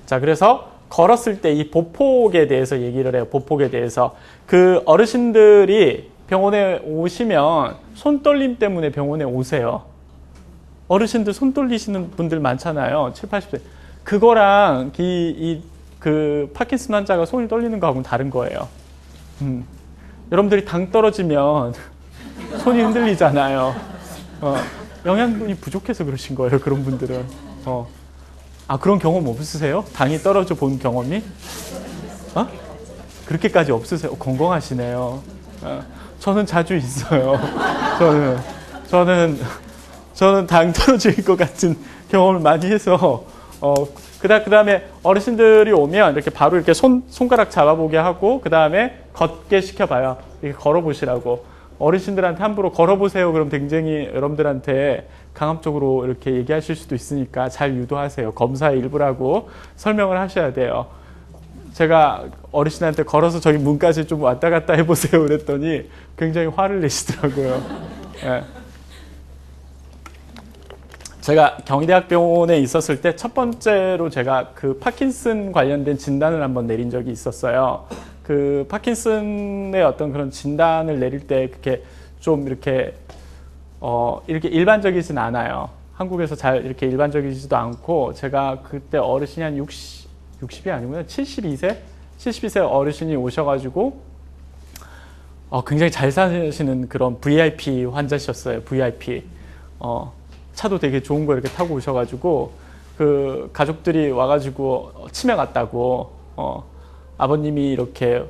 자, 그래서 걸었을 때 이 보폭에 대해서 얘기를 해요. 보폭에 대해서. 그 어르신들이 병원에 오시면 손 떨림 때문에 병원에 오세요. 어르신들 손 떨리시는 분들 많잖아요. 7, 80대. 그거랑 그 파킨슨 환자가 손이 떨리는 거하고는 다른 거예요. 여러분들이 당 떨어지면 손이 흔들리잖아요. 영양분이 부족해서 그러신 거예요. 그런 분들은. 그런 경험 없으세요? 당이 떨어져 본 경험이? 그렇게까지 없으세요? 건강하시네요. 저는 자주 있어요. 저는 당 떨어질 것 같은 경험을 많이 해서, 그 다음에 어르신들이 오면 이렇게 바로 이렇게 손가락 잡아보게 하고, 그 다음에 걷게 시켜봐요. 이렇게 걸어보시라고. 어르신들한테 함부로 걸어보세요. 그럼 굉장히 여러분들한테 강압적으로 이렇게 얘기하실 수도 있으니까 잘 유도하세요. 검사의 일부라고 설명을 하셔야 돼요. 제가 어르신한테 걸어서 저기 문까지 좀 왔다 갔다 해보세요. 그랬더니 굉장히 화를 내시더라고요. 네. 제가 경희대학병원에 있었을 때 첫 번째로 제가 그 파킨슨 관련된 진단을 한번 내린 적이 있었어요. 그 파킨슨의 어떤 그런 진단을 내릴 때 그렇게 좀 이렇게 일반적이진 않아요. 한국에서 잘 이렇게 일반적이지도 않고, 제가 그때 어르신이 한 60이 아니고요. 72세 어르신이 오셔가지고, 굉장히 잘 사시는 그런 VIP 환자셨어요. VIP. 차도 되게 좋은 거 이렇게 타고 오셔가지고, 그 가족들이 와가지고 치매 갔다고, 아버님이 이렇게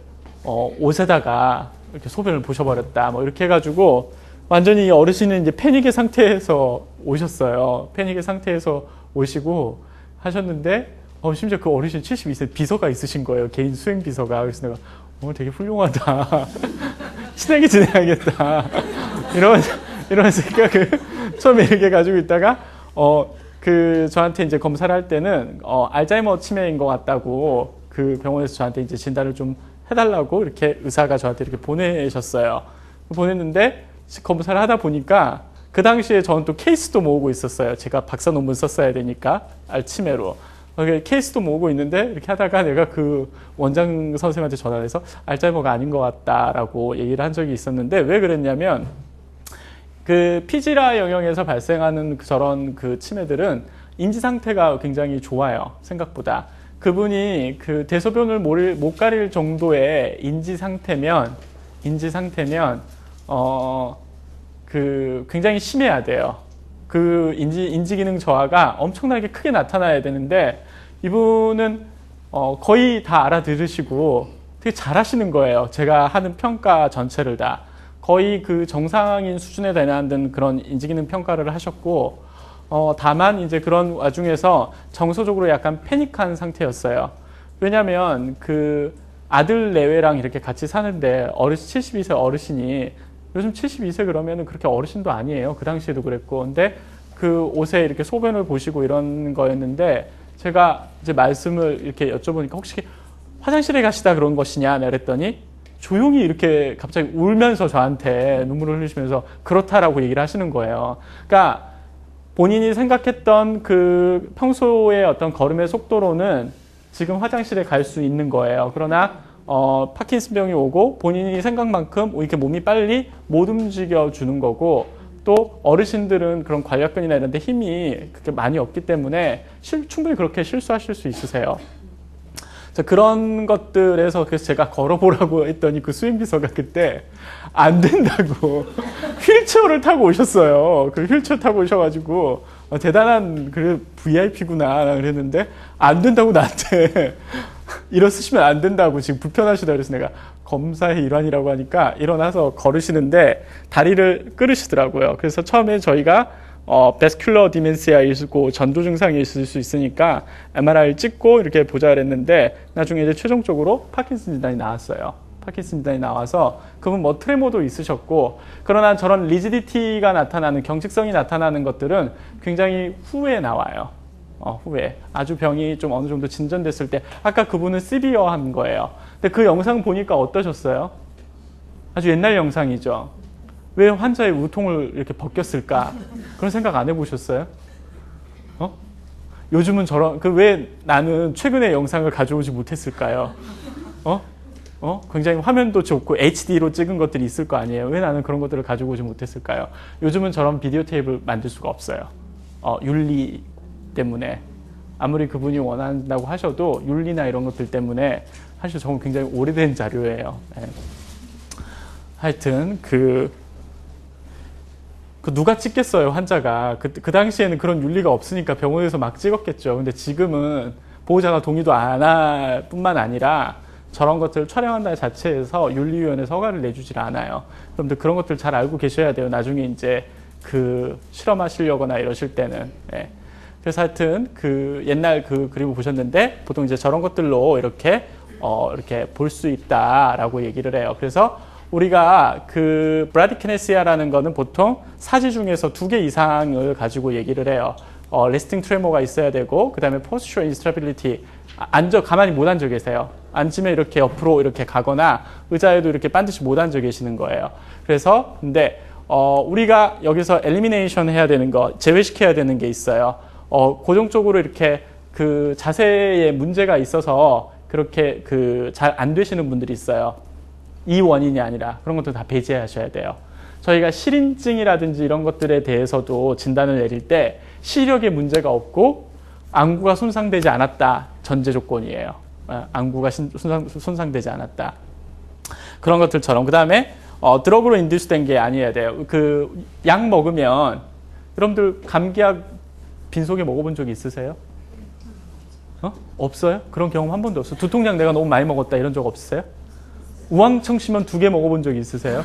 옷에다가 이렇게 소변을 부셔버렸다, 뭐 이렇게 해가지고 완전히 어르신은 이제 패닉의 상태에서 오셨어요. 패닉의 상태에서 오시고 하셨는데, 심지어 그 어르신 72세 비서가 있으신 거예요. 개인 수행 비서가. 그래서 내가 오늘 되게 훌륭하다. 친하게 지내야겠다. 이런 생각을 처음에 이렇게 가지고 있다가, 저한테 이제 검사를 할 때는, 알츠하이머 치매인 것 같다고 그 병원에서 저한테 이제 진단을 좀 해달라고 이렇게 의사가 저한테 이렇게 보내셨어요. 보냈는데 검사를 하다 보니까 그 당시에 저는 또 케이스도 모으고 있었어요. 제가 박사 논문 썼어야 되니까 치매로. 케이스도 모으고 있는데 이렇게 하다가 내가 그 원장 선생님한테 전화를 해서 알츠하이머가 아닌 것 같다라고 얘기를 한 적이 있었는데, 왜 그랬냐면 그 피지라 영역에서 발생하는 저런 그 치매들은 인지 상태가 굉장히 좋아요. 생각보다. 그분이 그 대소변을 못 가릴 정도의 인지 상태면 그 굉장히 심해야 돼요. 그 인지 기능 저하가 엄청나게 크게 나타나야 되는데, 이분은 거의 다 알아들으시고 되게 잘하시는 거예요. 제가 하는 평가 전체를 다 거의 그 정상인 수준에 되는 그런 인지 기능 평가를 하셨고, 다만 이제 그런 와중에서 정서적으로 약간 패닉한 상태였어요. 왜냐면 그 아들 내외랑 이렇게 같이 사는데 72세 어르신이, 요즘 72세 그러면은 그렇게 어르신도 아니에요. 그 당시에도 그랬고. 근데 그 옷에 이렇게 소변을 보시고 이런 거였는데, 제가 이제 말씀을 이렇게 여쭤보니까 혹시 화장실에 가시다 그런 것이냐 그랬더니 조용히 이렇게 갑자기 울면서 저한테 눈물을 흘리시면서 그렇다라고 얘기를 하시는 거예요. 그러니까 본인이 생각했던 그 평소의 어떤 걸음의 속도로는 지금 화장실에 갈 수 있는 거예요. 그러나 파킨슨병이 오고 본인이 생각만큼 이렇게 몸이 빨리 못 움직여 주는 거고, 또 어르신들은 그런 관략근이나 이런 데 힘이 그렇게 많이 없기 때문에 충분히 그렇게 실수하실 수 있으세요. 그런 것들에서 그래서 제가 걸어보라고 했더니 그 수행비서가 그때 안 된다고 휠체어를 타고 오셨어요. 그 휠체어 타고 오셔가지고 대단한 그 VIP구나 그랬는데, 안 된다고 나한테 일어서시면 안 된다고 지금 불편하시다 그래서 내가 검사의 일환이라고 하니까 일어나서 걸으시는데 다리를 끌으시더라고요. 그래서 처음에 저희가 베스큘러 디멘시아이고 전도 증상이 있을 수 있으니까 MRI를 찍고 이렇게 보자 그랬는데, 나중에 이제 최종적으로 파킨슨 진단이 나왔어요. 파킨슨 진단이 나와서 그분 뭐 트레모도 있으셨고, 그러나 저런 리지디티가 나타나는, 경직성이 나타나는 것들은 굉장히 후에 나와요. 후에 아주 병이 좀 어느 정도 진전됐을 때. 아까 그분은 시비어한 거예요. 근데 그 영상 보니까 어떠셨어요? 아주 옛날 영상이죠. 왜 환자의 우통을 이렇게 벗겼을까? 그런 생각 안 해보셨어요? 요즘은 저런 왜 나는 최근에 영상을 가져오지 못했을까요? 굉장히 화면도 좋고 HD로 찍은 것들이 있을 거 아니에요. 왜 나는 그런 것들을 가져오지 못했을까요? 요즘은 저런 비디오 테이프를 만들 수가 없어요. 윤리 때문에. 아무리 그분이 원한다고 하셔도 윤리나 이런 것들 때문에 사실 저건 굉장히 오래된 자료예요. 네. 하여튼 그 누가 찍겠어요, 환자가. 그 당시에는 그런 윤리가 없으니까 병원에서 막 찍었겠죠. 근데 지금은 보호자가 동의도 안 할 뿐만 아니라 저런 것들을 촬영한다는 자체에서 윤리위원회 허가를 내주질 않아요. 여러분들 그런 것들 잘 알고 계셔야 돼요. 나중에 이제 그 실험하시려거나 이러실 때는. 예. 그래서 하여튼 그 옛날 그 그림을 보셨는데 보통 이제 저런 것들로 이렇게 볼 수 있다라고 얘기를 해요. 그래서 우리가 그 브라디키네시아라는 거는 보통 사지 중에서 2개 이상을 가지고 얘기를 해요. 레스팅 트레모가 있어야 되고, 그 다음에 포스처럴 인스타빌리티. 가만히 못 앉아 계세요. 앉으면 이렇게 옆으로 이렇게 가거나 의자에도 이렇게 반드시 못 앉아 계시는 거예요. 그래서 근데 우리가 여기서 엘리미네이션 해야 되는 거, 제외시켜야 되는 게 있어요. 고정적으로 이렇게 그 자세에 문제가 있어서 그렇게 그 잘 안 되시는 분들이 있어요. 이 원인이 아니라 그런 것도 다 배제하셔야 돼요. 저희가 실인증이라든지 이런 것들에 대해서도 진단을 내릴 때 시력에 문제가 없고 안구가 손상되지 않았다 전제 조건이에요. 안구가 손상되지 않았다. 그런 것들처럼. 그 다음에 드러그로 인듀스된 게 아니어야 돼요. 그 약 먹으면 여러분들 감기약 빈속에 먹어본 적이 있으세요? 없어요? 그런 경험 한 번도 없어요. 두통약 내가 너무 많이 먹었다 이런 적 없으세요? 우황청심원 2개 먹어본 적 있으세요?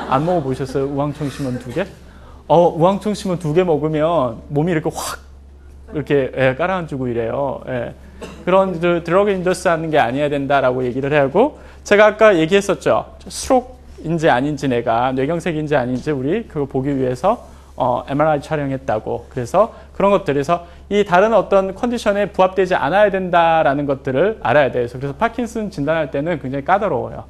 안 먹어보셨어요? 우황청심원 2개? 우황청심원 2개 먹으면 몸이 이렇게 확 이렇게 깔아앉고 이래요. 예. 그런 드러그 인더스 하는 게 아니어야 된다라고 얘기를 하고, 제가 아까 얘기했었죠. 스트로크인지 아닌지 내가 뇌경색인지 아닌지 우리 그거 보기 위해서 MRI 촬영했다고. 그래서 그런 것들에서 이 다른 어떤 컨디션에 부합되지 않아야 된다라는 것들을 알아야 돼요. 그래서 파킨슨 진단할 때는 굉장히 까다로워요.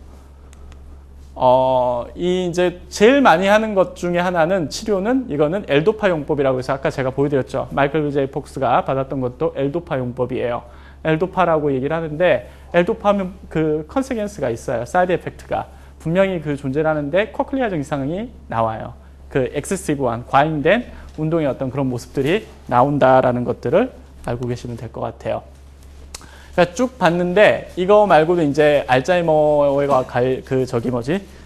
이 이제 제일 많이 하는 것 중에 하나는 치료는 이거는 엘도파 용법이라고 해서 아까 제가 보여드렸죠. 마이클 제이 폭스가 받았던 것도 엘도파 용법이에요. 엘도파라고 얘기를 하는데, 엘도파 하면 그 컨세겐스가 있어요. 사이드 에펙트가. 분명히 그 존재를 하는데 코클리아 증상이 나와요. 그 엑세시브한 과잉된 운동의 어떤 그런 모습들이 나온다라는 것들을 알고 계시면 될 것 같아요. 그러니까 쭉 봤는데 이거 말고도 이제 알츠하이머가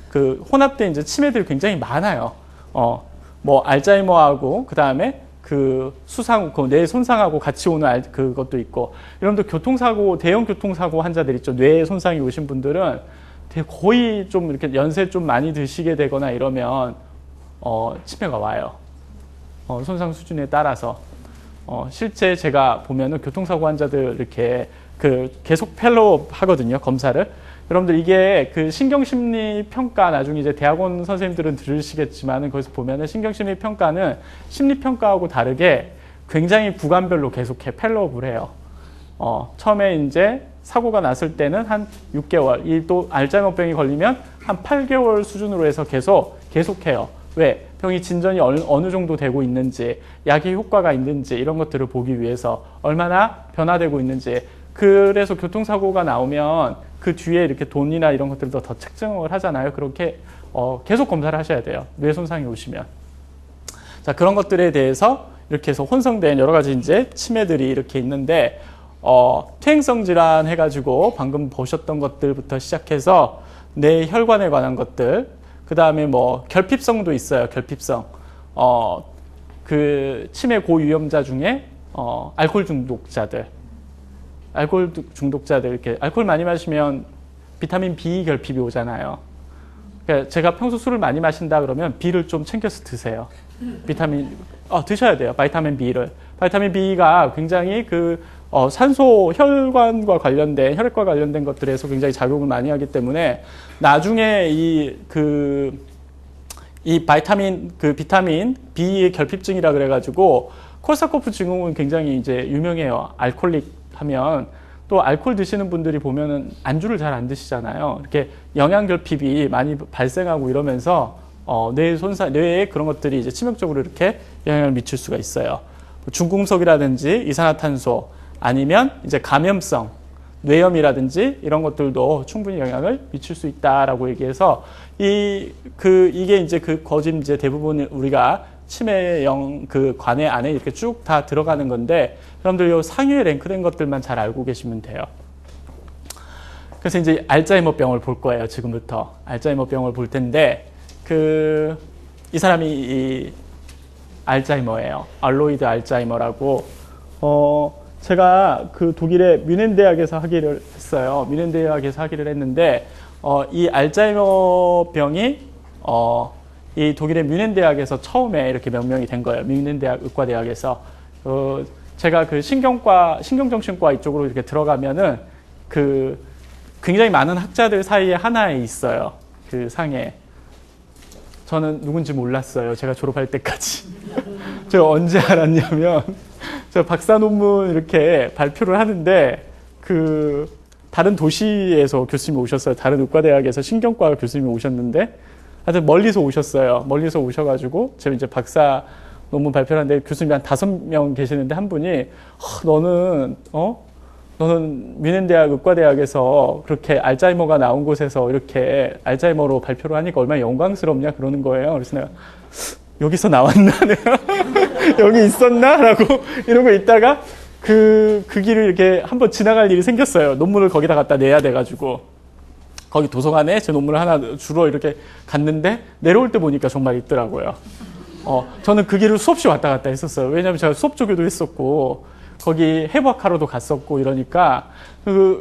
그 혼합된 이제 치매들이 굉장히 많아요. 뭐 알츠하이머하고 그 다음에 그 뇌 손상하고 같이 오는 그것도 있고, 여러분들 대형 교통사고 환자들 있죠. 뇌 손상이 오신 분들은 거의 좀 이렇게 연세 좀 많이 드시게 되거나 이러면 치매가 와요. 손상 수준에 따라서. 실제 제가 보면은 교통사고 환자들 이렇게 계속 펠로우 하거든요, 검사를. 여러분들 이게 그 신경심리 평가, 나중에 이제 대학원 선생님들은 들으시겠지만은 거기서 보면은 신경심리 평가는 심리평가하고 다르게 굉장히 구간별로 계속해 펠로우를 해요. 처음에 이제 사고가 났을 때는 한 6개월, 또 알츠하이머병이 걸리면 한 8개월 수준으로 해서 계속해요. 왜? 병이 진전이 어느 정도 되고 있는지, 약의 효과가 있는지 이런 것들을 보기 위해서 얼마나 변화되고 있는지. 그래서 교통사고가 나오면 그 뒤에 이렇게 돈이나 이런 것들도 더 측정을 하잖아요. 그렇게 계속 검사를 하셔야 돼요. 뇌 손상이 오시면. 자, 그런 것들에 대해서 이렇게 해서 혼성된 여러 가지 이제 치매들이 이렇게 있는데, 퇴행성 질환 해가지고 방금 보셨던 것들부터 시작해서 뇌 혈관에 관한 것들, 그 다음에 뭐 결핍성도 있어요. 결핍성. 그 치매 고위험자 중에 알코올 중독자들 이렇게 알코올 많이 마시면 비타민 B 결핍이 오잖아요. 그러니까 제가 평소 술을 많이 마신다 그러면 B를 좀 챙겨서 드세요. 드셔야 돼요. 바이타민 B를. 바이타민 B가 굉장히 산소 혈관과 관련된 것들에서 굉장히 작용을 많이 하기 때문에 나중에 비타민 B 결핍증이라 그래가지고 콜사코프 증후군 굉장히 이제 유명해요. 알코올릭 하면 또 알코올 드시는 분들이 보면은 안주를 잘 안 드시잖아요. 이렇게 영양 결핍이 많이 발생하고 이러면서 뇌에 그런 것들이 이제 치명적으로 이렇게 영향을 미칠 수가 있어요. 중금속이라든지 이산화탄소 아니면 이제 감염성, 뇌염이라든지 이런 것들도 충분히 영향을 미칠 수 있다라고 얘기해서 이게 이제 그 거짐제 대부분 우리가 치매형 그 관해 안에 이렇게 쭉 다 들어가는 건데 여러분들 요 상위에 랭크된 것들만 잘 알고 계시면 돼요. 그래서 이제 알츠하이머병을 볼 거예요. 지금부터 알츠하이머병을 볼 텐데 이 사람이 이 알츠하이머예요. 알로이드 알츠하이머라고 제가 그 독일의 뮌헨 대학에서 학위를 했어요. 뮌헨 대학에서 학위를 했는데 이 알츠하이머병이 이 독일의 뮌헨 대학에서 처음에 이렇게 명명이 된 거예요. 뮌헨 대학 의과대학에서 제가 그 신경정신과 이쪽으로 이렇게 들어가면은 굉장히 많은 학자들 사이에 하나에 있어요. 그 상에. 저는 누군지 몰랐어요. 제가 졸업할 때까지. 제가 언제 알았냐면, 제가 박사 논문 이렇게 발표를 하는데, 다른 도시에서 교수님이 오셨어요. 다른 의과대학에서 신경과 교수님이 오셨는데, 하여튼 멀리서 오셨어요. 멀리서 오셔가지고, 제가 이제 박사 논문 발표를 하는데, 교수님이 한 5명 계시는데, 한 분이, 너는 뮌헨 대학 의과대학에서 그렇게 알츠하이머가 나온 곳에서 이렇게 알츠하이머로 발표를 하니까 얼마나 영광스럽냐 그러는 거예요. 그래서 내가 여기서 나왔나? 내가 여기 있었나? 라고 이러고 있다가 그 길을 이렇게 한번 지나갈 일이 생겼어요. 논문을 거기다 갖다 내야 돼가지고. 거기 도서관에 제 논문을 하나 주로 이렇게 갔는데 내려올 때 보니까 정말 있더라고요. 저는 그 길을 수없이 왔다 갔다 했었어요. 왜냐하면 제가 수업 조교도 했었고 거기 해부학하러도 갔었고 이러니까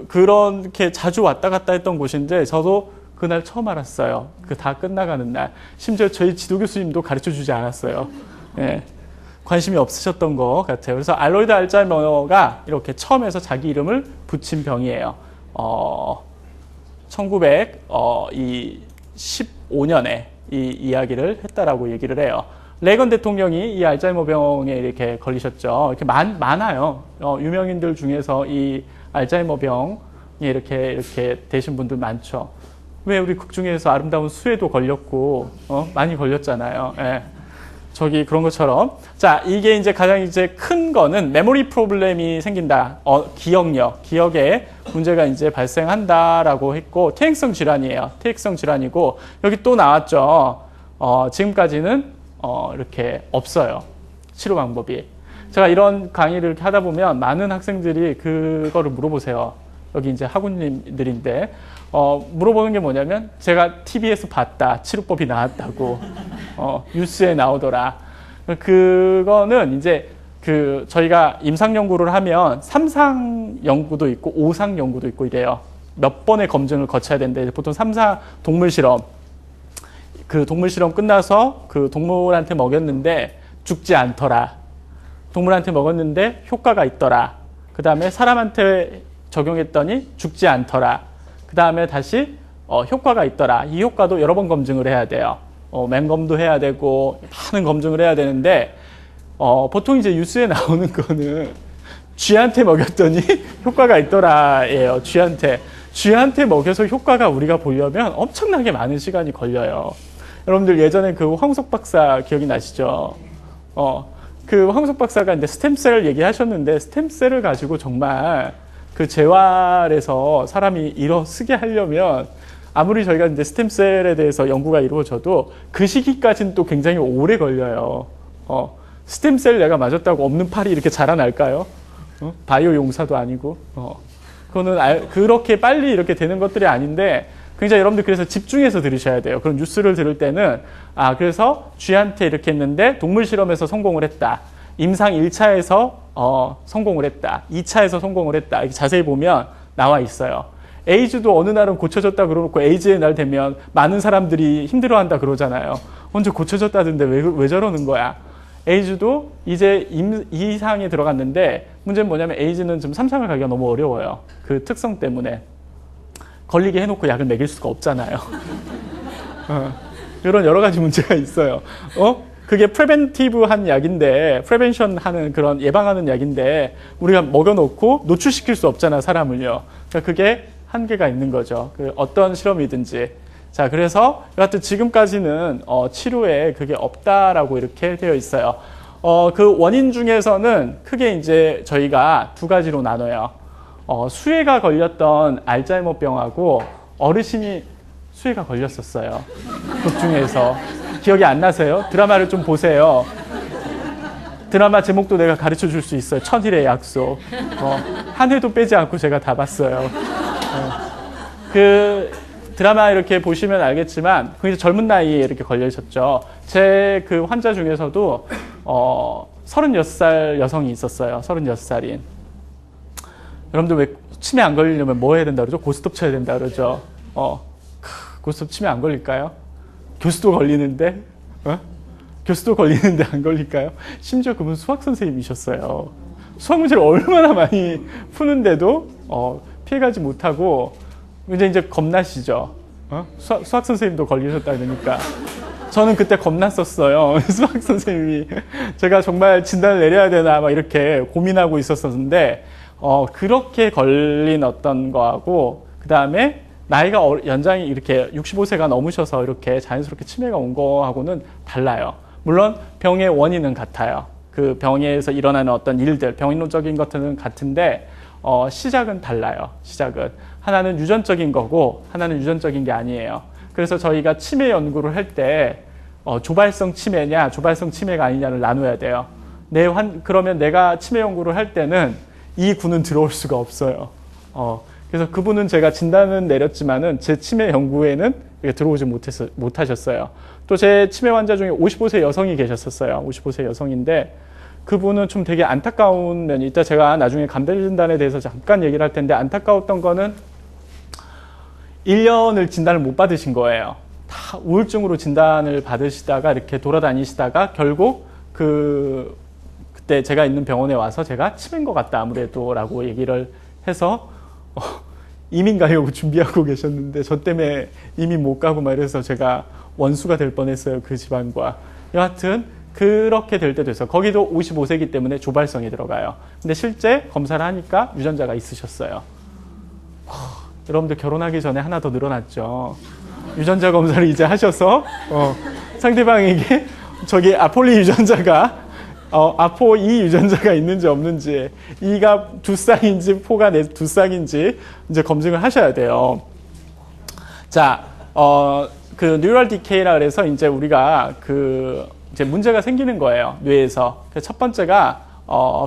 그렇게 자주 왔다 갔다 했던 곳인데 저도 그날 처음 알았어요. 다 끝나가는 날. 심지어 저희 지도 교수님도 가르쳐 주지 않았어요. 예. 관심이 없으셨던 것 같아요. 그래서 알로이드 알츠하이머가 이렇게 처음에서 자기 이름을 붙인 병이에요. 1915년에 이 이야기를 했다라고 얘기를 해요. 레건 대통령이 이 알츠하이머 병에 이렇게 걸리셨죠. 이렇게 많아요. 유명인들 중에서 이 알츠하이머 병에 이렇게 되신 분들 많죠. 왜 우리 극 중에서 아름다운 수에도 걸렸고, 많이 걸렸잖아요. 예. 저기 그런 것처럼. 자, 이게 이제 가장 이제 큰 거는 메모리 프로블렘이 생긴다. 기억에 문제가 이제 발생한다라고 했고, 퇴행성 질환이에요. 퇴행성 질환이고, 여기 또 나왔죠. 지금까지는 이렇게 없어요. 치료 방법이. 제가 이런 강의를 이렇게 하다 보면 많은 학생들이 그거를 물어보세요. 여기 이제 학우님들인데, 물어보는 게 뭐냐면, 제가 TV에서 봤다. 치료법이 나왔다고. 뉴스에 나오더라. 그거는 이제 저희가 임상 연구를 하면 3상 연구도 있고 5상 연구도 있고 이래요. 몇 번의 검증을 거쳐야 되는데, 보통 3상 동물 실험. 동물 실험 끝나서 동물한테 먹였는데 죽지 않더라. 동물한테 먹었는데 효과가 있더라. 그 다음에 사람한테 적용했더니 죽지 않더라. 그 다음에 다시 효과가 있더라. 이 효과도 여러 번 검증을 해야 돼요. 맹검도 해야 되고 많은 검증을 해야 되는데 보통 이제 뉴스에 나오는 거는 쥐한테 먹였더니 효과가 있더라예요. 쥐한테 먹여서 효과가 우리가 보려면 엄청나게 많은 시간이 걸려요. 여러분들 예전에 황석 박사 기억이 나시죠? 황석 박사가 이제 스템셀 얘기하셨는데 스템셀을 가지고 정말 재활에서 사람이 일어서게 하려면 아무리 저희가 이제 스템셀에 대해서 연구가 이루어져도 그 시기까지는 또 굉장히 오래 걸려요. 스템셀 내가 맞았다고 없는 팔이 이렇게 자라날까요? 바이오 용사도 아니고. 그거는 그렇게 빨리 이렇게 되는 것들이 아닌데 굉장히 여러분들 그래서 집중해서 들으셔야 돼요. 그런 뉴스를 들을 때는 그래서 쥐한테 이렇게 했는데 동물 실험에서 성공을 했다. 임상 1차에서 성공을 했다. 2차에서 성공을 했다. 이렇게 자세히 보면 나와 있어요. 에이즈도 어느 날은 고쳐졌다 그러놓고 에이즈의 날 되면 많은 사람들이 힘들어한다 그러잖아요. 언제 고쳐졌다던데 왜 저러는 거야? 에이즈도 이제 2상에 들어갔는데 문제는 뭐냐면 에이즈는 좀 3상을 가기가 너무 어려워요. 그 특성 때문에. 걸리게 해놓고 약을 먹일 수가 없잖아요. 이런 여러 가지 문제가 있어요. 그게 프리벤티브한 약인데, 프리벤션 하는 그런 예방하는 약인데, 우리가 먹여놓고 노출시킬 수 없잖아, 사람을요. 그러니까 그게 한계가 있는 거죠. 어떤 실험이든지. 자, 그래서 여하튼 지금까지는 치료에 그게 없다라고 이렇게 되어 있어요. 그 원인 중에서는 크게 이제 저희가 두 가지로 나눠요. 수혜가 걸렸던 알츠하이머병하고 어르신이 수혜가 걸렸었어요. 극 중에서. 기억이 안 나세요? 드라마를 좀 보세요. 드라마 제목도 내가 가르쳐 줄 수 있어요. 천일의 약속. 한 회도 빼지 않고 제가 다 봤어요. 그 드라마 이렇게 보시면 알겠지만 굉장히 젊은 나이에 이렇게 걸려 있었죠. 제 그 환자 중에서도 36살 여성이 있었어요. 36살인. 여러분들 왜 치매 안 걸리려면 뭐 해야 된다 그러죠? 고스톱 쳐야 된다 그러죠. 고스톱 치매 안 걸릴까요? 교수도 걸리는데? 교수도 걸리는데 안 걸릴까요? 심지어 그분 수학 선생님이셨어요. 수학 문제를 얼마나 많이 푸는데도 피해가지 못하고 이제 겁나시죠. 수학 선생님도 걸리셨다 그러니까. 저는 그때 겁났었어요. 수학 선생님이 제가 정말 진단을 내려야 되나 막 이렇게 고민하고 있었었는데 그렇게 걸린 어떤 거하고 그 다음에 나이가 연장이 이렇게 65세가 넘으셔서 이렇게 자연스럽게 치매가 온 거하고는 달라요. 물론 병의 원인은 같아요. 그 병에서 일어나는 어떤 일들, 병인론적인 것들은 같은데 시작은 달라요. 시작은. 하나는 유전적인 거고 하나는 유전적인 게 아니에요. 그래서 저희가 치매 연구를 할 때 조발성 치매냐 조발성 치매가 아니냐를 나눠야 돼요. 그러면 내가 치매 연구를 할 때는 이 군은 들어올 수가 없어요. 그래서 그분은 제가 진단은 내렸지만은 제 치매 연구에는 들어오지 못하셨어요. 또 제 치매 환자 중에 55세 여성이 계셨었어요. 55세 여성인데 그분은 좀 되게 안타까운 면이 있다. 제가 나중에 감별 진단에 대해서 잠깐 얘기를 할 텐데 안타까웠던 거는 1년을 진단을 못 받으신 거예요. 다 우울증으로 진단을 받으시다가 이렇게 돌아다니시다가 결국 그때 제가 있는 병원에 와서 제가 치매인 것 같다 아무래도 라고 얘기를 해서 이민 가려고 준비하고 계셨는데 저 때문에 이민 못 가고 말해서 제가 원수가 될 뻔했어요. 그 집안과. 여하튼 그렇게 될 때도 있어요. 거기도 55세기 때문에 조발성이 들어가요. 근데 실제 검사를 하니까 유전자가 있으셨어요. 여러분들 결혼하기 전에 하나 더 늘어났죠. 유전자 검사를 이제 하셔서 상대방에게 저기 아폴리 유전자가 아포2 유전자가 있는지 없는지 2가 두 쌍인지 4가 두 쌍인지 이제 검증을 하셔야 돼요. 자, 그 뉴럴 디케이라 그래서 이제 우리가 이제 문제가 생기는 거예요. 뇌에서. 첫 번째가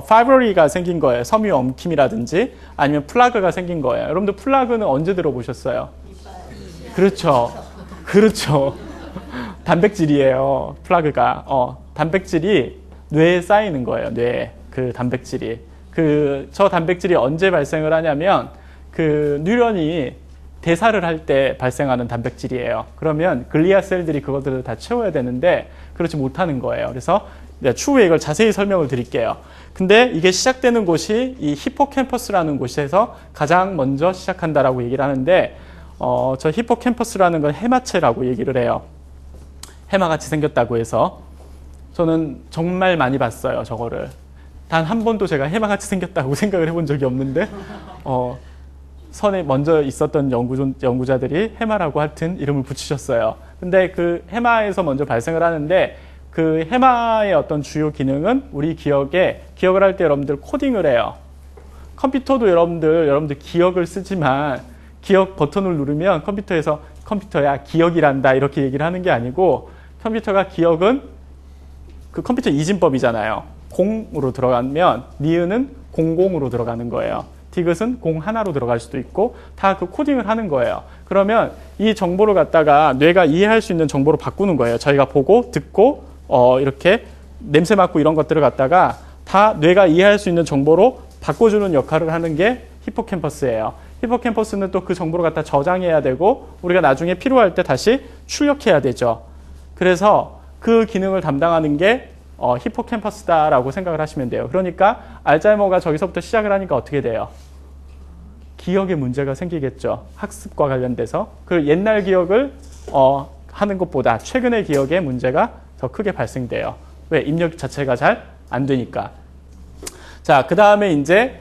파이브러리가 생긴 거예요. 섬유 엉킴이라든지 아니면 플라그가 생긴 거예요. 여러분들 플라그는 언제 들어보셨어요? 그렇죠. 그렇죠. 단백질이에요. 플라그가. 단백질이 뇌에 쌓이는 거예요. 뇌에. 그 단백질이. 저 단백질이 언제 발생을 하냐면 뉴런이 대사를 할 때 발생하는 단백질이에요. 그러면 글리아셀들이 그것들을 다 채워야 되는데 그렇지 못하는 거예요. 그래서 추후에 이걸 자세히 설명을 드릴게요. 근데 이게 시작되는 곳이 이 히포캠퍼스라는 곳에서 가장 먼저 시작한다라고 얘기를 하는데 저 히포캠퍼스라는 건 해마체라고 얘기를 해요. 해마같이 생겼다고 해서 저는 정말 많이 봤어요. 저거를. 단 한 번도 제가 해마같이 생겼다고 생각을 해본 적이 없는데 선에 먼저 있었던 연구자들이 해마라고 하여튼 이름을 붙이셨어요. 근데 그 해마에서 먼저 발생을 하는데 그 해마의 어떤 주요 기능은 우리 기억을 할 때 여러분들 코딩을 해요. 컴퓨터도 여러분들 기억을 쓰지만 기억 버튼을 누르면 컴퓨터에서 컴퓨터야 기억이란다 이렇게 얘기를 하는 게 아니고 컴퓨터가 기억은 그 컴퓨터 이진법이잖아요. 0으로 들어가면 니은은 00으로 들어가는 거예요. 디귿은 01로 들어갈 수도 있고 다 그 코딩을 하는 거예요. 그러면 이 정보를 갖다가 뇌가 이해할 수 있는 정보로 바꾸는 거예요. 저희가 보고 듣고 이렇게 냄새 맡고 이런 것들을 갖다가 다 뇌가 이해할 수 있는 정보로 바꿔주는 역할을 하는 게 히포캠퍼스예요. 히포캠퍼스는 또 그 정보를 갖다 저장해야 되고 우리가 나중에 필요할 때 다시 출력해야 되죠. 그래서 그 기능을 담당하는 게 히포캠퍼스다라고 생각을 하시면 돼요. 그러니까 알츠하이머가 저기서부터 시작을 하니까 어떻게 돼요? 기억에 문제가 생기겠죠. 학습과 관련돼서. 그 옛날 기억을 하는 것보다 최근의 기억에 문제가 더 크게 발생돼요. 왜? 입력 자체가 잘 안 되니까. 자, 그 다음에 이제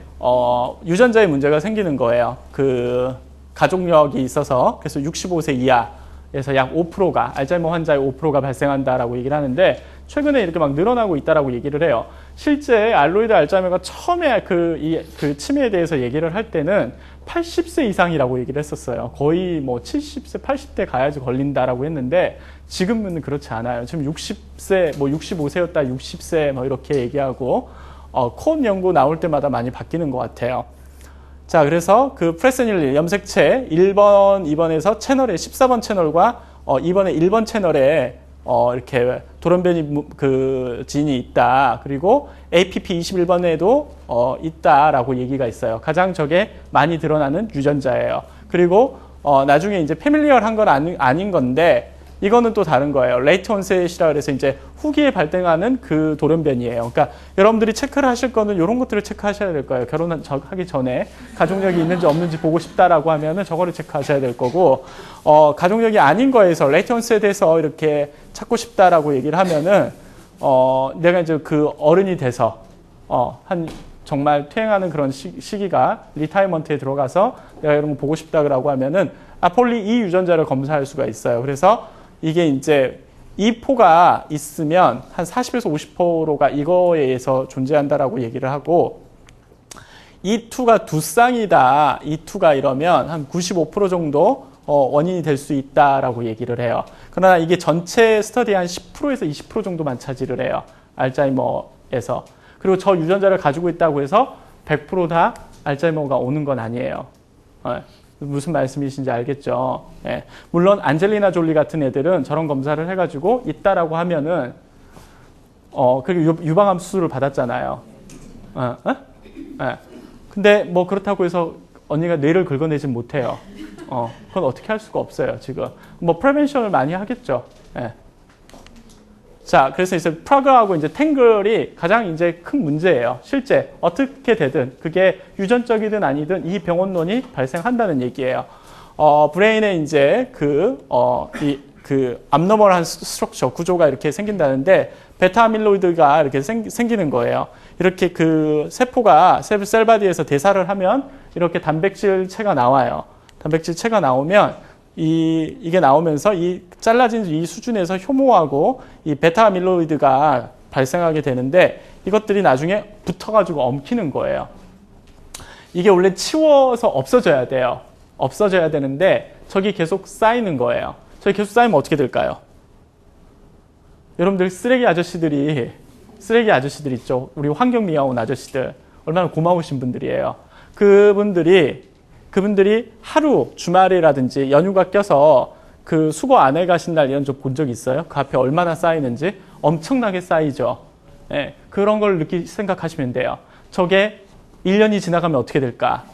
유전자에 문제가 생기는 거예요. 그 가족력이 있어서 그래서 65세 이하 에서 약 5%가 알츠하이머 환자의 5%가 발생한다라고 얘기를 하는데 최근에 이렇게 막 늘어나고 있다라고 얘기를 해요. 실제 알로이드 알츠하이머가 처음에 그 치매에 대해서 얘기를 할 때는 80세 이상이라고 얘기를 했었어요. 거의 뭐 70세, 80대 가야지 걸린다라고 했는데 지금은 그렇지 않아요. 지금 60세, 뭐 65세였다 60세 뭐 이렇게 얘기하고 코온 연구 나올 때마다 많이 바뀌는 것 같아요. 자, 그래서 그 프레스닐리 염색체 1번, 2번에서 채널에 14번 채널과 2번에 1번 채널에 이렇게 돌연변이 그 진이 있다. 그리고 APP 21번에도 있다라고 얘기가 있어요. 가장 저게 많이 드러나는 유전자예요. 그리고 나중에 이제 패밀리얼한 건 아닌 건데 이거는 또 다른 거예요. 레이트 온셋이라 그래서 이제 후기에 발생하는 그 돌연변이에요. 그러니까 여러분들이 체크를 하실 거는 이런 것들을 체크하셔야 될 거예요. 결혼하기 전에 가족력이 있는지 없는지 보고 싶다라고 하면은 저거를 체크하셔야 될 거고, 가족력이 아닌 거에서 레이트 온셋에서 이렇게 찾고 싶다라고 얘기를 하면은 내가 이제 그 어른이 돼서 한 정말 퇴행하는 그런 시기가 리타이먼트에 들어가서 내가 이런 거 보고 싶다라고 하면은 아폴리 2 유전자를 검사할 수가 있어요. 그래서 이게 이제 E4가 있으면 한 40에서 50%가 이거에 의해서 존재한다라고 얘기를 하고 E2가 두 쌍이다. E2가 이러면 한 95% 정도 원인이 될 수 있다라고 얘기를 해요. 그러나 이게 전체 스터디의 한 10%에서 20% 정도만 차지를 해요. 알츠하이머에서. 그리고 저 유전자를 가지고 있다고 해서 100% 다 알츠하이머가 오는 건 아니에요. 무슨 말씀이신지 알겠죠? 예. 물론 안젤리나 졸리 같은 애들은 저런 검사를 해가지고 있다라고 하면은 그리고 유방암 수술을 받았잖아요. 예. 근데 뭐 그렇다고 해서 언니가 뇌를 긁어내진 못해요. 그건 어떻게 할 수가 없어요, 지금. 뭐 프리벤션을 많이 하겠죠. 예. 자, 그래서 이제 프라그하고 이제 탱글이 가장 이제 큰 문제예요. 실제 어떻게 되든 그게 유전적이든 아니든 이 병원론이 발생한다는 얘기예요. 브레인에 이제 그 암노멀한 스트럭처 구조가 이렇게 생긴다는데 베타 아밀로이드가 이렇게 생기는 거예요. 이렇게 그 세포가 셀바디에서 대사를 하면 이렇게 단백질체가 나와요. 단백질체가 나오면 이게 나오면서 이 잘라진 이 수준에서 효모하고 이 베타 아밀로이드가 발생하게 되는데 이것들이 나중에 붙어가지고 엉키는 거예요. 이게 원래 치워서 없어져야 돼요. 없어져야 되는데 저기 계속 쌓이는 거예요. 저기 계속 쌓이면 어떻게 될까요? 여러분들 쓰레기 아저씨들 있죠. 우리 환경미화원 아저씨들 얼마나 고마우신 분들이에요. 그분들이 하루 주말이라든지 연휴가 껴서 그 수거 안 해가신 날 이런 적 본 적 있어요? 그 앞에 얼마나 쌓이는지 엄청나게 쌓이죠. 예, 그런 걸 생각하시면 돼요. 저게 1년이 지나가면 어떻게 될까?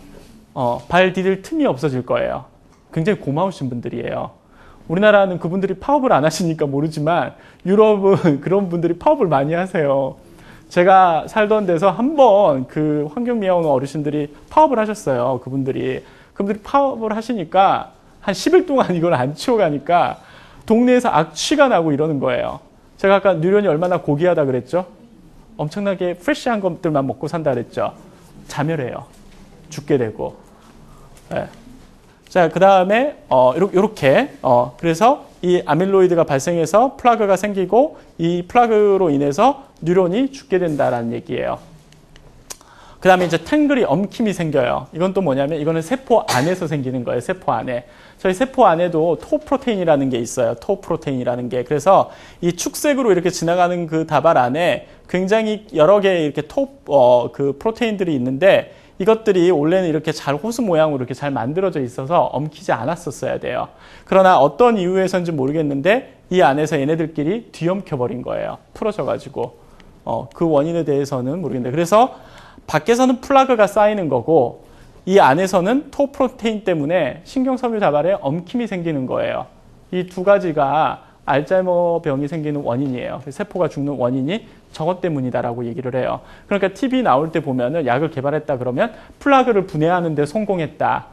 발 디딜 틈이 없어질 거예요. 굉장히 고마우신 분들이에요. 우리나라는 그분들이 파업을 안 하시니까 모르지만 유럽은 그런 분들이 파업을 많이 하세요. 제가 살던 데서 한번 그 환경미화원 어르신들이 파업을 하셨어요. 그분들이 파업을 하시니까 한 10일 동안 이걸 안 치워가니까 동네에서 악취가 나고 이러는 거예요. 제가 아까 뉴런이 얼마나 고귀하다 그랬죠? 엄청나게 프레시한 것들만 먹고 산다 그랬죠? 자멸해요. 죽게 되고. 네. 자, 그 다음에 이렇게 그래서 이 아밀로이드가 발생해서 플라그가 생기고 이 플라그로 인해서 뉴런이 죽게 된다라는 얘기예요. 그 다음에 이제 탱글이 엉킴이 생겨요. 이건 또 뭐냐면 이거는 세포 안에서 생기는 거예요. 세포 안에. 저희 세포 안에도 토프로테인이라는 게 있어요. 토프로테인이라는 게. 그래서 이 축색으로 이렇게 지나가는 그 다발 안에 굉장히 여러 개의 이렇게 그 프로테인들이 있는데 이것들이 원래는 이렇게 잘 호수 모양으로 이렇게 잘 만들어져 있어서 엉키지 않았었어야 돼요. 그러나 어떤 이유에서인지 모르겠는데 이 안에서 얘네들끼리 뒤엉켜버린 거예요. 풀어져가지고. 그 원인에 대해서는 모르겠는데. 그래서 밖에서는 플라그가 쌓이는 거고 이 안에서는 토프로테인 때문에 신경섬유 다발에 엉킴이 생기는 거예요. 이 두 가지가 알츠하이머 병이 생기는 원인이에요. 세포가 죽는 원인이 저것 때문이다라고 얘기를 해요. 그러니까 TV 나올 때 보면은 약을 개발했다 그러면 플라그를 분해하는 데 성공했다.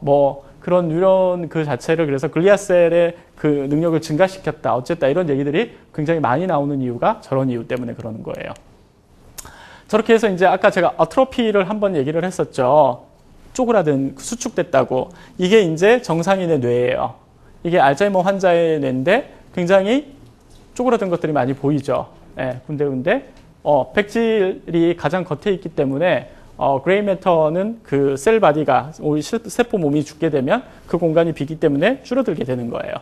뭐 그런 뉴런 그 자체를 그래서 글리아셀의 그 능력을 증가시켰다. 어쨌다. 이런 얘기들이 굉장히 많이 나오는 이유가 저런 이유 때문에 그러는 거예요. 저렇게 해서 이제 아까 제가 어트로피를 한번 얘기를 했었죠. 쪼그라든 수축됐다고. 이게 이제 정상인의 뇌예요. 이게 알츠하이머 환자의 뇌인데 굉장히 쪼그라든 것들이 많이 보이죠. 예, 군데군데. 백질이 가장 겉에 있기 때문에 그레이 매터는 그 셀 바디가 우리 세포 몸이 죽게 되면 그 공간이 비기 때문에 줄어들게 되는 거예요.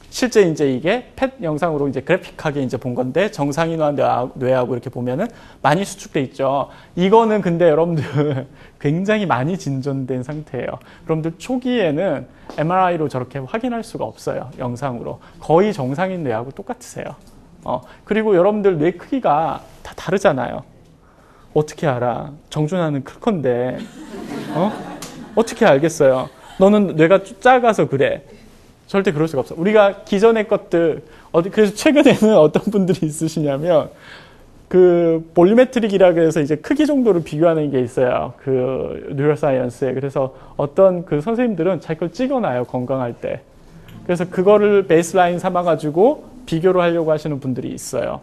실제 이제 이게 펫 영상으로 이제 그래픽하게 이제 본 건데 정상인화 뇌하고 이렇게 보면은 많이 수축돼 있죠. 이거는 근데 여러분들 굉장히 많이 진전된 상태예요. 여러분들 초기에는 MRI로 저렇게 확인할 수가 없어요. 영상으로. 거의 정상인 뇌하고 똑같으세요. 그리고 여러분들 뇌 크기가 다 다르잖아요. 어떻게 알아? 정준하는 클 건데. 어떻게 알겠어요? 너는 뇌가 작아서 그래. 절대 그럴 수가 없어. 우리가 기존의 것들, 그래서 최근에는 어떤 분들이 있으시냐면, 그, 볼리메트릭이라고 해서 이제 크기 정도를 비교하는 게 있어요. 그, 뉴로사이언스에. 그래서 어떤 그 선생님들은 자기 걸 찍어놔요. 건강할 때. 그래서 그거를 베이스라인 삼아가지고 비교를 하려고 하시는 분들이 있어요.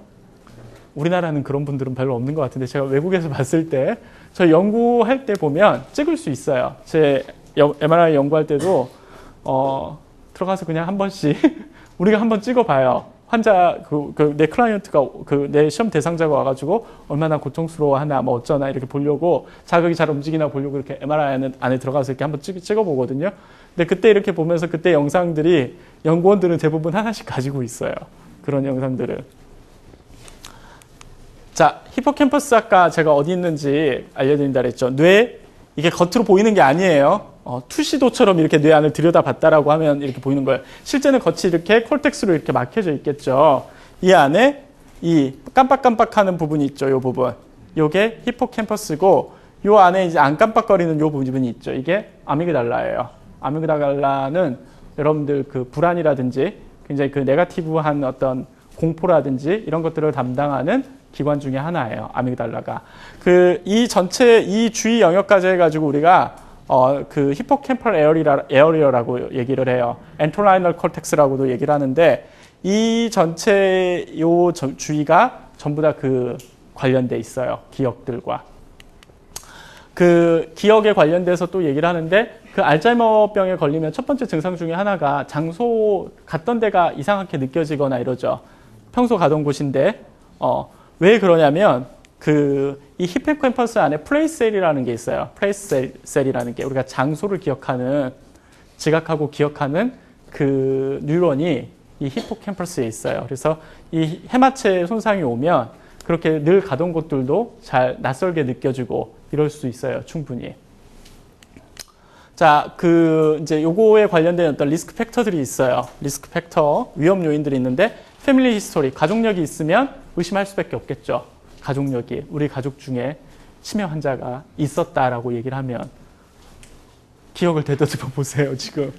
우리나라는 그런 분들은 별로 없는 것 같은데, 제가 외국에서 봤을 때, 저 연구할 때 보면 찍을 수 있어요. 제 MRI 연구할 때도, 들어가서 그냥 한 번씩 우리가 한번 찍어봐요. 환자 내 클라이언트가 내 시험 대상자가 와가지고 얼마나 고통스러워하나 뭐 어쩌나 이렇게 보려고 자극이 잘 움직이나 보려고 이렇게 MRI 안에 들어가서 이렇게 한번 찍어보거든요. 근데 그때 이렇게 보면서 그때 영상들이 연구원들은 대부분 하나씩 가지고 있어요. 그런 영상들을. 자, 히포캠퍼스 아까 제가 어디 있는지 알려드린다 그랬죠. 뇌 이게 겉으로 보이는 게 아니에요. 투시도처럼 이렇게 뇌 안을 들여다봤다라고 하면 이렇게 보이는 거예요. 실제는 겉이 이렇게 콜텍스로 이렇게 막혀져 있겠죠. 이 안에 이 깜빡깜빡하는 부분이 있죠. 이 부분. 요게 히포캠퍼스고 요 안에 이제 안 깜빡거리는 요 부분이 있죠. 이게 아미그달라예요. 아미그달라는 여러분들 그 불안이라든지 굉장히 그 네거티브한 어떤 공포라든지 이런 것들을 담당하는 기관 중에 하나예요. 아미그달라가. 이 전체, 이 주위 영역까지 해가지고 우리가 그 히포캠팔 에어리어라고 얘기를 해요. 엔토라이널 콜텍스라고도 얘기를 하는데 이 전체 요 주위가 전부 다 그 관련돼 있어요. 기억들과. 그 기억에 관련돼서 또 얘기를 하는데 그 알츠하이머병에 걸리면 첫 번째 증상 중에 하나가 장소 갔던 데가 이상하게 느껴지거나 이러죠. 평소 가던 곳인데 왜 그러냐면 이 히포캠퍼스 안에 플레이스셀이라는 게 있어요. 플레이스셀이라는 게 우리가 장소를 기억하는 지각하고 기억하는 그 뉴런이 이 히포캠퍼스에 있어요. 그래서 이 해마체 손상이 오면 그렇게 늘 가던 곳들도 잘 낯설게 느껴지고 이럴 수 있어요. 충분히. 자, 이제 요거에 관련된 어떤 리스크 팩터들이 있어요. 리스크 팩터, 위험 요인들이 있는데 패밀리 히스토리, 가족력이 있으면 의심할 수밖에 없겠죠. 가족력이 우리 가족 중에 치매 환자가 있었다라고 얘기를 하면 기억을 되돌려 보세요. 지금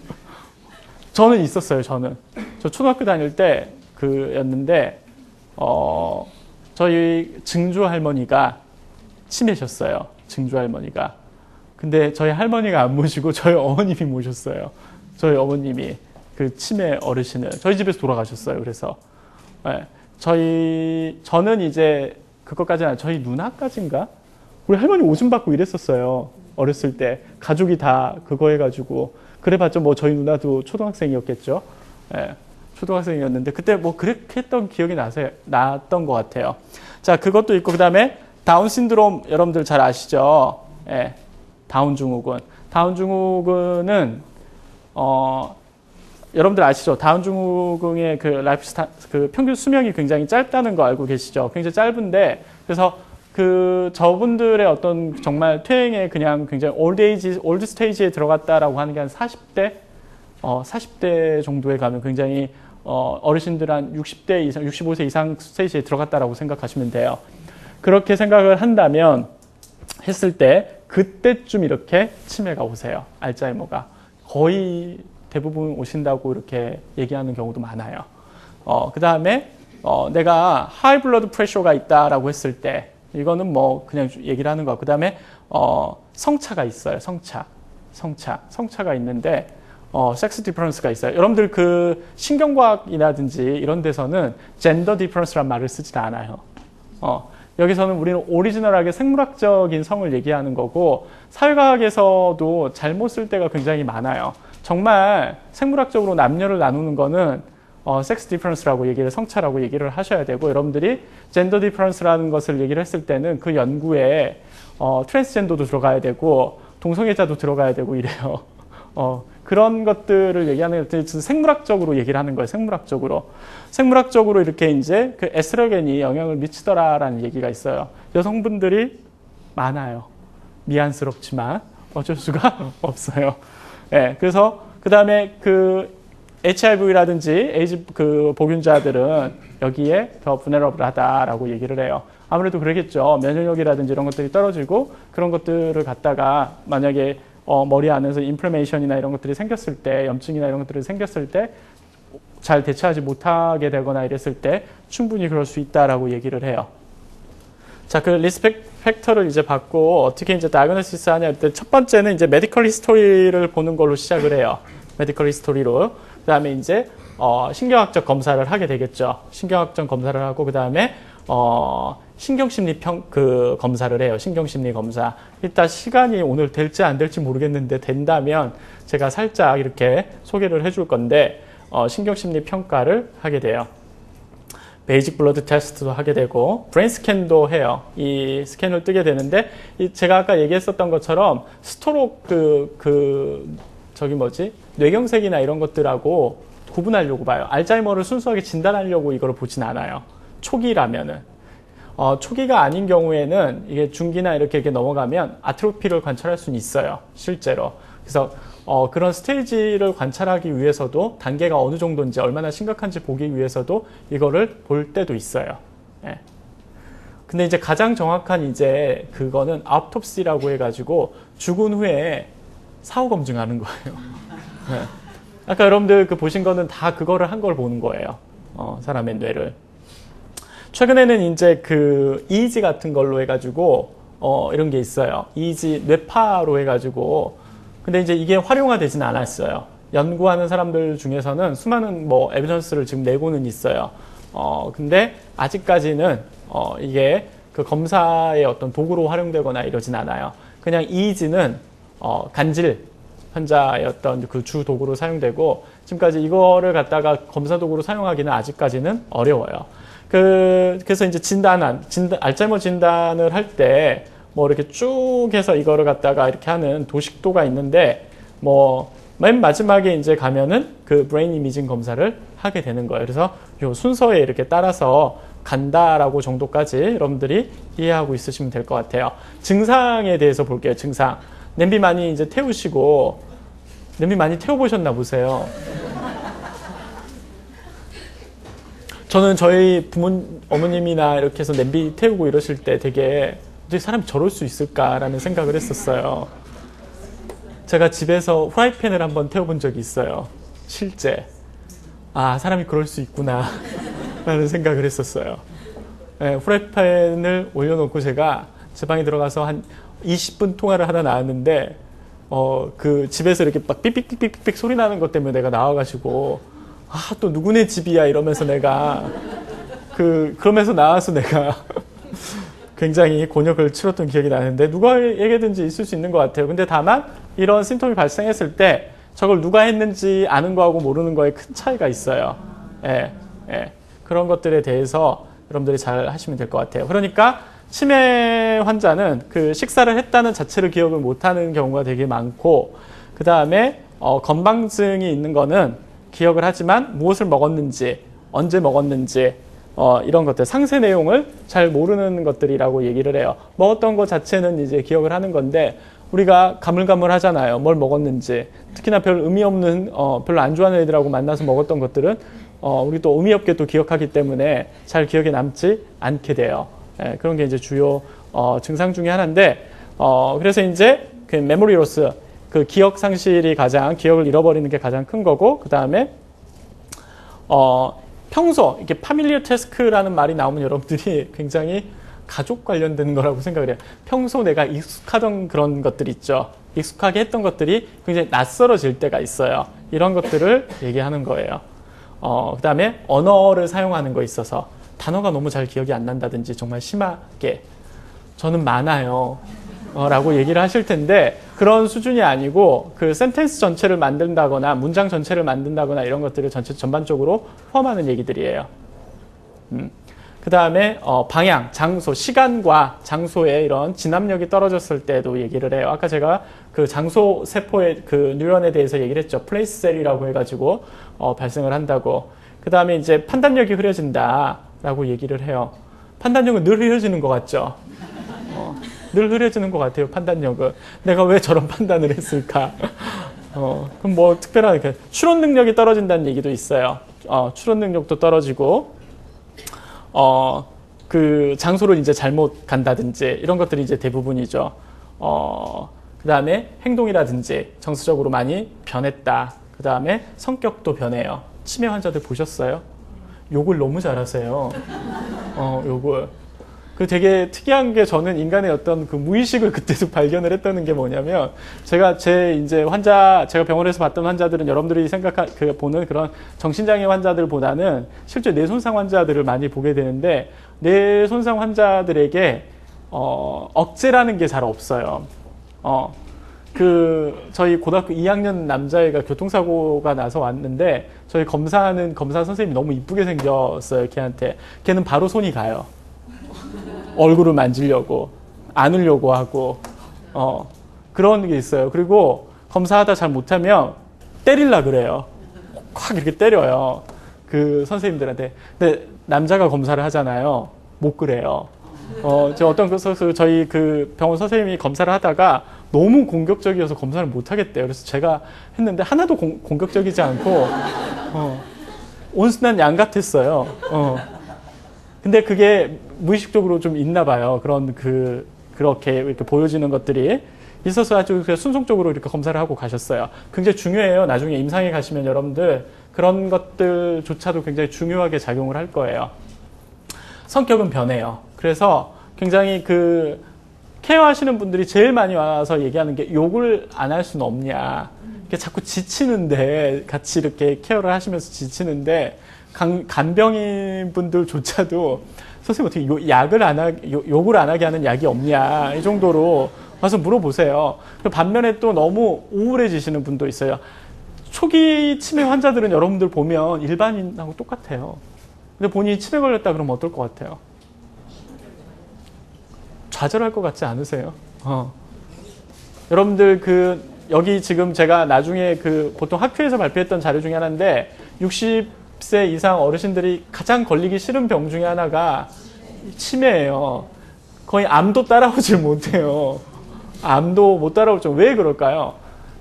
저는 있었어요. 저 초등학교 다닐 때 였는데 저희 증조 할머니가 치매셨어요. 증조 할머니가. 근데 저희 할머니가 안 모시고 저희 어머님이 모셨어요. 저희 어머님이 그 치매 어르신을 저희 집에서 돌아가셨어요. 그래서 네. 저는 이제 그것까지는 아니라 저희 누나까지인가? 우리 할머니 오줌 받고 이랬었어요. 어렸을 때. 가족이 다 그거 해가지고. 그래봤자 뭐 저희 누나도 초등학생이었겠죠. 예, 초등학생이었는데 그때 뭐 그렇게 했던 기억이 났던 것 같아요. 자, 그것도 있고 그다음에 다운 신드롬 여러분들 잘 아시죠? 예, 다운 증후군. 다운 증후군은 여러분들 아시죠? 다운 증후군의 그 평균 수명이 굉장히 짧다는 거 알고 계시죠? 굉장히 짧은데, 그래서 저분들의 어떤 정말 퇴행에 그냥 굉장히 올드 스테이지에 들어갔다라고 하는 게 한 40대? 40대 정도에 가면 굉장히, 어르신들 한 60대 이상, 65세 이상 스테이지에 들어갔다라고 생각하시면 돼요. 그렇게 생각을 한다면, 했을 때, 그때쯤 이렇게 치매가 오세요. 알츠하이머가. 거의 대부분 오신다고 이렇게 얘기하는 경우도 많아요. 그 다음에 내가 하이 블러드 프레셔가 있다라고 했을 때 이거는 뭐 그냥 얘기를 하는 거. 그 다음에 성차가 있어요. 성차가 있는데 섹스 디퍼런스가 있어요. 여러분들 그 신경과학이라든지 이런 데서는 젠더 디퍼런스란 말을 쓰지 않아요. 여기서는 우리는 오리지널하게 생물학적인 성을 얘기하는 거고 사회과학에서도 잘못 쓸 때가 굉장히 많아요. 정말 생물학적으로 남녀를 나누는 거는 섹스 디퍼런스라고 성차라고 얘기를 하셔야 되고, 여러분들이 젠더 디퍼런스라는 것을 얘기를 했을 때는 그 연구에 트랜스젠더도 들어가야 되고 동성애자도 들어가야 되고 이래요. 그런 것들을 얘기하는 게 생물학적으로 얘기를 하는 거예요. 생물학적으로 이렇게 이제 그 에스트로겐이 영향을 미치더라라는 얘기가 있어요. 여성분들이 많아요. 미안스럽지만 어쩔 수가 없어요. 네, 그래서 그 다음에 그 HIV라든지 에이즈 그 보균자들은 여기에 더 vulnerable하다라고 얘기를 해요. 아무래도 그러겠죠. 면역력이라든지 이런 것들이 떨어지고 그런 것들을 갖다가 만약에 머리 안에서 인플레메이션이나 이런 것들이 생겼을 때, 염증이나 이런 것들이 생겼을 때 잘 대처하지 못하게 되거나 이랬을 때 충분히 그럴 수 있다라고 얘기를 해요. 자, 그 리스펙 팩터를 이제 받고 어떻게 이제 다이그노시스 하냐 할 때 첫 번째는 이제 메디컬 히스토리를 보는 걸로 시작을 해요. 메디컬 히스토리로. 그다음에 이제 신경학적 검사를 하게 되겠죠. 신경학적 검사를 하고 그다음에 신경심리 검사를 해요. 신경심리 검사. 일단 시간이 오늘 될지 안 될지 모르겠는데 된다면 제가 살짝 이렇게 소개를 해줄 건데 신경심리 평가를 하게 돼요. 베이직 블러드 테스트도 하게 되고 브레인 스캔도 해요. 이 스캔을 뜨게 되는데 제가 아까 얘기했었던 것처럼 스토록 뇌경색이나 이런 것들하고 구분하려고 봐요. 알츠하이머를 순수하게 진단하려고 이걸 보진 않아요. 초기라면은. 초기가 아닌 경우에는 이게 중기나 이렇게 넘어가면 아트로피를 관찰할 수는 있어요. 실제로. 그래서 그런 스테이지를 관찰하기 위해서도 단계가 어느 정도인지 얼마나 심각한지 보기 위해서도 이거를 볼 때도 있어요. 예. 근데 이제 가장 정확한 이제 그거는 아우톱시라고 해가지고 죽은 후에 사후 검증하는 거예요. 예. 아까 여러분들 보신 거는 다 그거를 한 걸 보는 거예요. 사람의 뇌를. 최근에는 이제 그 EEG 같은 걸로 해가지고 이런 게 있어요. EEG 뇌파로 해가지고 근데 이제 이게 활용화되지는 않았어요. 연구하는 사람들 중에서는 수많은 에비던스를 지금 내고는 있어요. 근데 아직까지는 이게 그 검사의 어떤 도구로 활용되거나 이러진 않아요. 그냥 EEG는 간질 환자의 어떤 그 주 도구로 사용되고 지금까지 이거를 갖다가 검사 도구로 사용하기는 아직까지는 어려워요. 그래서 이제 알츠하이머 진단을 할 때 이렇게 쭉 해서 이거를 갖다가 이렇게 하는 도식도가 있는데 맨 마지막에 이제 가면은 그 브레인 이미징 검사를 하게 되는 거예요. 그래서 요 순서에 이렇게 따라서 간다라고 정도까지 여러분들이 이해하고 있으시면 될 것 같아요. 증상에 대해서 볼게요. 증상. 냄비 많이 이제 태우시고 냄비 많이 태워보셨나 보세요. 저는 저희 어머님이나 이렇게 해서 냄비 태우고 이러실 때 되게 어떻게 사람이 저럴 수 있을까라는 생각을 했었어요. 제가 집에서 후라이팬을 한번 태워본 적이 있어요. 실제. 사람이 그럴 수 있구나 라는 생각을 했었어요. 네, 후라이팬을 올려놓고 제가 제 방에 들어가서 한 20분 통화를 하다 나왔는데 그 집에서 이렇게 막 삑삑삑삑삑 소리 나는 것 때문에 내가 나와가지고 또 누구네 집이야 이러면서 내가 그러면서 나와서 내가 굉장히 곤욕을 치렀던 기억이 나는데 누구에게든지 있을 수 있는 것 같아요. 근데 다만 이런 심통이 발생했을 때 저걸 누가 했는지 아는 거하고 모르는 거에 큰 차이가 있어요. 예. 그런 것들에 대해서 여러분들이 잘 하시면 될 것 같아요. 그러니까 치매 환자는 그 식사를 했다는 자체를 기억을 못하는 경우가 되게 많고 그 다음에 건망증이 있는 거는 기억을 하지만 무엇을 먹었는지 언제 먹었는지 이런 것들 상세 내용을 잘 모르는 것들이라고 얘기를 해요. 먹었던 것 자체는 이제 기억을 하는 건데 우리가 가물가물하잖아요. 뭘 먹었는지. 특히나 별 의미 없는 별로 안 좋아하는 애들하고 만나서 먹었던 것들은 우리 또 의미 없게 또 기억하기 때문에 잘 기억에 남지 않게 돼요. 그런 게 이제 주요 증상 중에 하나인데 그래서 이제 그 메모리 로스 그 기억 상실이 기억을 잃어버리는 게 가장 큰 거고 그 다음에 평소 이렇게 파밀리어 태스크라는 말이 나오면 여러분들이 굉장히 가족 관련된 거라고 생각을 해요. 평소 내가 익숙하던 그런 것들 있죠. 익숙하게 했던 것들이 굉장히 낯설어질 때가 있어요. 이런 것들을 얘기하는 거예요. 그 다음에 언어를 사용하는 거 있어서 단어가 너무 잘 기억이 안 난다든지 정말 심하게 저는 많아요. 라고 얘기를 하실 텐데 그런 수준이 아니고 그 센텐스 전체를 만든다거나 문장 전체를 만든다거나 이런 것들을 전반적으로 포함하는 얘기들이에요. 그 다음에 방향, 장소, 시간과 장소의 이런 진압력이 떨어졌을 때도 얘기를 해요. 아까 제가 그 장소 세포의 그 뉴런에 대해서 얘기를 했죠. 플레이스 셀이라고 해가지고 발생을 한다고. 그 다음에 이제 판단력이 흐려진다라고 얘기를 해요. 판단력은 늘 흐려지는 것 같죠. 늘 흐려지는 것 같아요. 판단력은. 내가 왜 저런 판단을 했을까? 그럼 뭐 특별하게 추론 능력이 떨어진다는 얘기도 있어요. 추론 능력도 떨어지고. 그 장소를 이제 잘못 간다든지 이런 것들이 이제 대부분이죠. 그 다음에 행동이라든지 정서적으로 많이 변했다. 그 다음에 성격도 변해요. 치매 환자들 보셨어요? 욕을 너무 잘하세요. 욕을. 그 되게 특이한 게 저는 인간의 어떤 그 무의식을 그때도 발견을 했다는 게 뭐냐면 제가 제가 병원에서 봤던 환자들은 여러분들이 보는 그런 정신장애 환자들보다는 실제 뇌손상 환자들을 많이 보게 되는데 뇌손상 환자들에게 억제라는 게 잘 없어요. 저희 고등학교 2학년 남자애가 교통사고가 나서 왔는데 저희 검사하는 검사 선생님이 너무 이쁘게 생겼어요. 걔는 바로 손이 가요. 얼굴을 만지려고 안으려고 하고 그런 게 있어요. 그리고 검사하다 잘 못하면 때릴라 그래요. 확 이렇게 때려요. 그 선생님들한테. 근데 남자가 검사를 하잖아요. 못 그래요. 저희 그 병원 선생님이 검사를 하다가 너무 공격적이어서 검사를 못 하겠대요. 그래서 제가 했는데 하나도 공격적이지 않고 온순한 양 같았어요. 근데 그게 무의식적으로 좀 있나 봐요. 그렇게 이렇게 보여지는 것들이 있어서 아주 순종적으로 이렇게 검사를 하고 가셨어요. 굉장히 중요해요. 나중에 임상에 가시면 여러분들 그런 것들조차도 굉장히 중요하게 작용을 할 거예요. 성격은 변해요. 그래서 굉장히 케어하시는 분들이 제일 많이 와서 얘기하는 게 욕을 안 할 수는 없냐. 이렇게 자꾸 지치는데 같이 이렇게 케어를 하시면서 지치는데 간병인 분들조차도 선생님 어떻게 욕을 안 하게 하는 약이 없냐 이 정도로 와서 물어보세요. 반면에 또 너무 우울해지시는 분도 있어요. 초기 치매 환자들은 여러분들 보면 일반인하고 똑같아요. 근데 본인이 치매 걸렸다 그러면 어떨 것 같아요? 좌절할 것 같지 않으세요? 여러분들 여기 지금 제가 나중에 보통 학회에서 발표했던 자료 중에 하나인데 60세 이상 어르신들이 가장 걸리기 싫은 병 중에 하나가 치매예요. 거의 암도 따라오질 못해요. 암도 못 따라올 정도. 왜 그럴까요?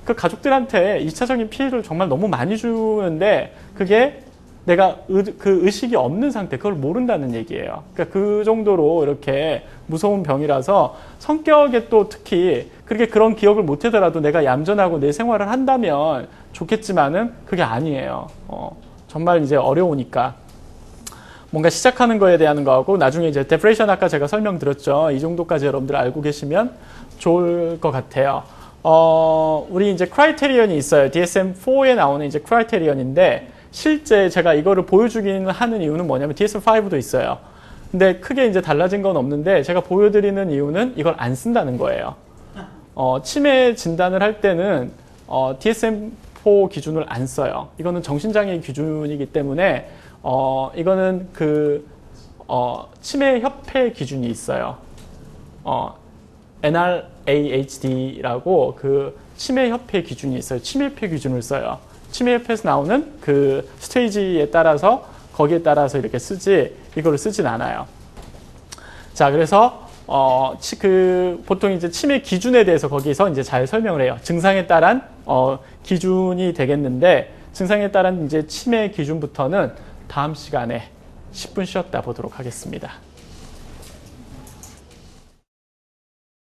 그 가족들한테 2차적인 피해를 정말 너무 많이 주는데 그게 내가 그 의식이 없는 상태, 그걸 모른다는 얘기예요. 그러니까 그 정도로 이렇게 무서운 병이라서 성격에 또 특히 그렇게 그런 기억을 못 하더라도 내가 얌전하고 내 생활을 한다면 좋겠지만은 그게 아니에요. 정말 이제 어려우니까. 뭔가 시작하는 거에 대한 거하고 나중에 이제 데프레션 아까 제가 설명드렸죠. 이 정도까지 여러분들 알고 계시면 좋을 것 같아요. 우리 이제 크라이테리언이 있어요. DSM-4에 나오는 이제 크라이테리언인데 실제 제가 이거를 보여주기는 하는 이유는 뭐냐면 DSM-5도 있어요. 근데 크게 이제 달라진 건 없는데 제가 보여드리는 이유는 이걸 안 쓴다는 거예요. 치매 진단을 할 때는 DSM-4 기준을 안 써요. 이거는 정신장애 기준이기 때문에 이거는 치매 협회 기준이 있어요. NRAHD라고 치매 협회 기준이 있어요. 치매 협회 기준을 써요. 치매 협회에서 나오는 스테이지에 따라서 거기에 따라서 이렇게 쓰지 이거를 쓰진 않아요. 자, 그래서 보통 이제 치매 기준에 대해서 거기서 이제 잘 설명을 해요. 증상에 따른 기준이 되겠는데 증상에 따른 이제 치매 기준부터는 다음 시간에 10분 쉬었다 보도록 하겠습니다.